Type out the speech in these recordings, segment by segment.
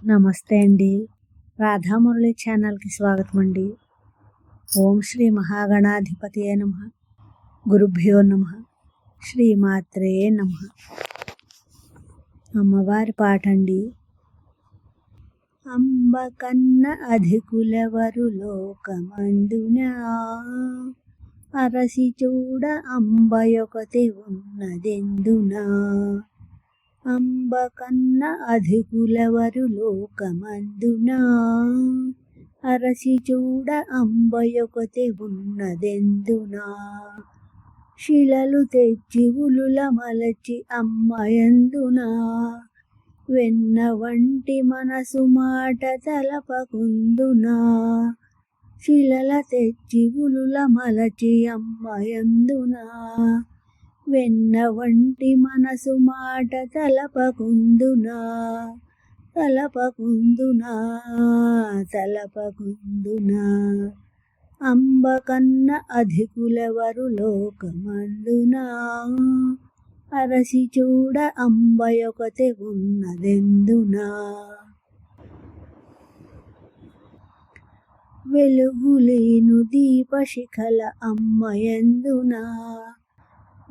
నమస్తే అండి. రాధామురళి ఛానల్కి స్వాగతం అండి. ఓం శ్రీ మహాగణాధిపతియే నమః. గురుభ్యో నమః. శ్రీమాత్రే నమః. అమ్మవారి పాట అండి. అంబ కన్న అధికులెవరు లోకమందునా, అరసి చూడ అంబయొకతి ఉన్నదెందునా. అంబ కన్న అధికులెవరు లోకమందునా, అరసి చూడ అంబయొకతి ఉన్నదెందునా. శిలలు తెచ్చి ఉలుల మలచి అమ్మయందునా, వెన్న వంటి మనసు మాట తలపకుందునా. శిలల తెచ్చి ఉలుల మలచి అమ్మయందునా, వెన్న వంటి మనసు మాట తలపకుందునా. తలపకుందునా తలపకుందునా. అంబ కన్న అధికులెవరు లోకమందునా, అరసి చూడ అంబయొకతి ఉన్నదెందునా. వెలుగులేను దీపశిఖల అమ్మయందునా,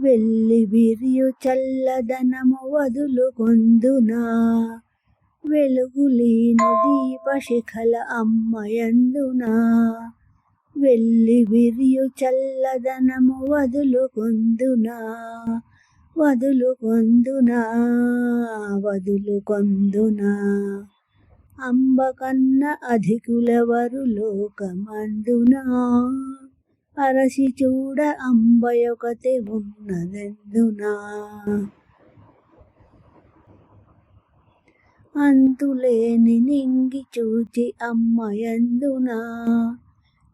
వెళ్ళి విరియు చల్లదనము వదులుకొందునా. వెలుగులేను దీపశిఖల అమ్మయందునా, వెళ్ళి విరియు చల్లదనము వదులుకొందునా. వదులుకొందునా వదులుకొందునా. అంబ కన్న అధికులెవరు లోకమందునా, అరసి చూడ అంబయొకతి ఉన్నదెందునా. అంతులేని నింగి చూచి అమ్మయందునా,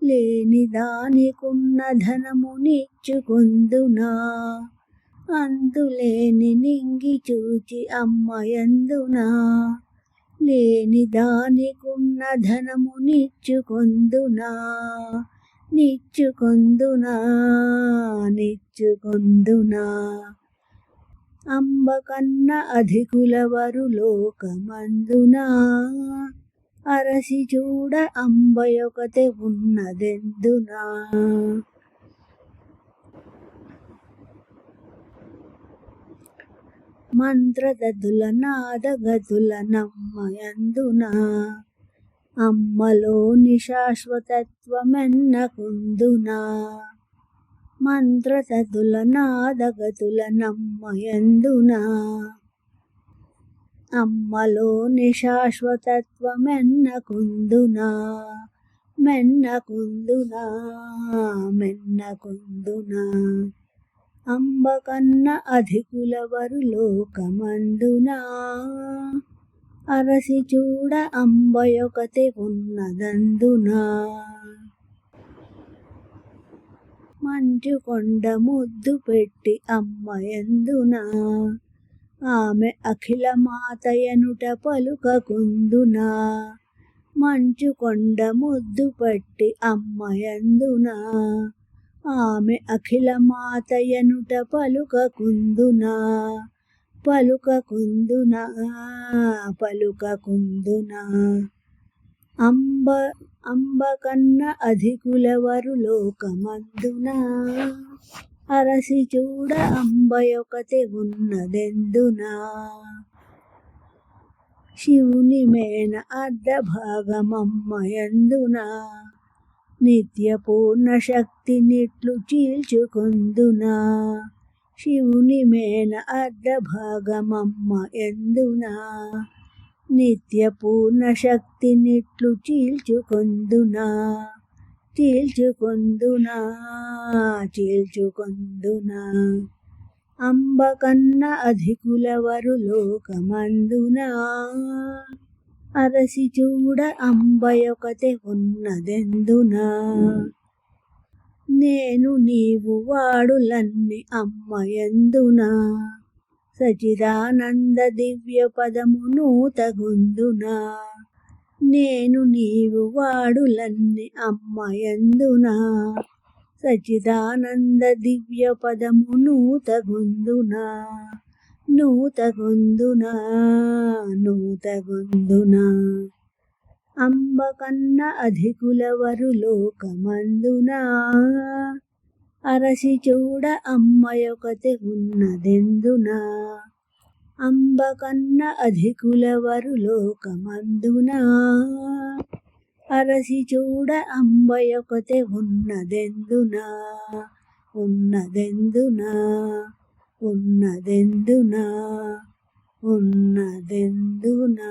లేని దానికున్న ధనము నిచ్చుకొందునా. అంతులేని నింగి చూచి అమ్మయందునా, లేని దానికున్న ధనము నిచ్చుకొందునా. నిచ్చుకొందునా నిచ్చుకొందునా. అంబ కన్న అధికులెవరు లోకమందునా, అరసి చూడ అంబయొకతి ఉన్నదెందునా. మంత్రదతుల నాదగతుల నమ్మయందునా, అమ్మలోని శాశ్వతత్వమెన్నకుందునా. మంత్రదతుల నాదగతుల నమ్మయందునా, అమ్మలోని శాశ్వతత్వమెన్నకుందునా. మెన్నకుందునా మెన్నకుందునా. అంబ కన్న అధికులెవరు లోకమందునా, అరసి చూడ అంబయొకతి ఉన్నదందునా. మంచు కొండ ముద్దు పెట్టి అమ్మయందునా, ఆమె అఖిల మాతయనుట పలుకకుందునా. మంచు కొండ ముద్దు పెట్టి అమ్మయందునా, ఆమె అఖిల మాతయనుట పలుకకుందునా. పలుకకుందునా పలుకకుందునా. అంబ కన్న అధికులెవరు లోకమందునా, అరసి చూడ అంబయొకతి ఉన్నదెందునా. శివుని మేన అర్ధభాగమమ్మయందునా, నిత్య పూర్ణ శక్తి నిట్లు చీల్చుకొందునా. శివుని మేన అర్ధభాగమమ్మయందునా, నిత్య పూర్ణ శక్తి నిట్లు చీల్చుకొందునా. చీల్చుకొందునా చీల్చుకొందునా. అంబ కన్న అధికులెవరు లోకమందునా, అరసి చూడ అంబయొకతి ఉన్నదెందునా. నేను నీవు వాడులన్ని అమ్మయందునా, సచిదానంద దివ్య పదము నూతగొందునా. నేను నీవు వాడులన్ని అమ్మయందునా, సచిదానంద దివ్య పదము నూతగొందునా. నూతగొందునా నూతగొందునా అంబ కన్న అధికులవరు లోకమందునా అరసి చూడ అమ్మయొకతే ఉన్నదెందునా అంబ కన్న అధికులవరు లోకమందునా అరసి చూడ అంబయొకతే ఉన్నదెందునా ఉన్నదెందునా ఉన్నదెందునా ఉన్నదెందునా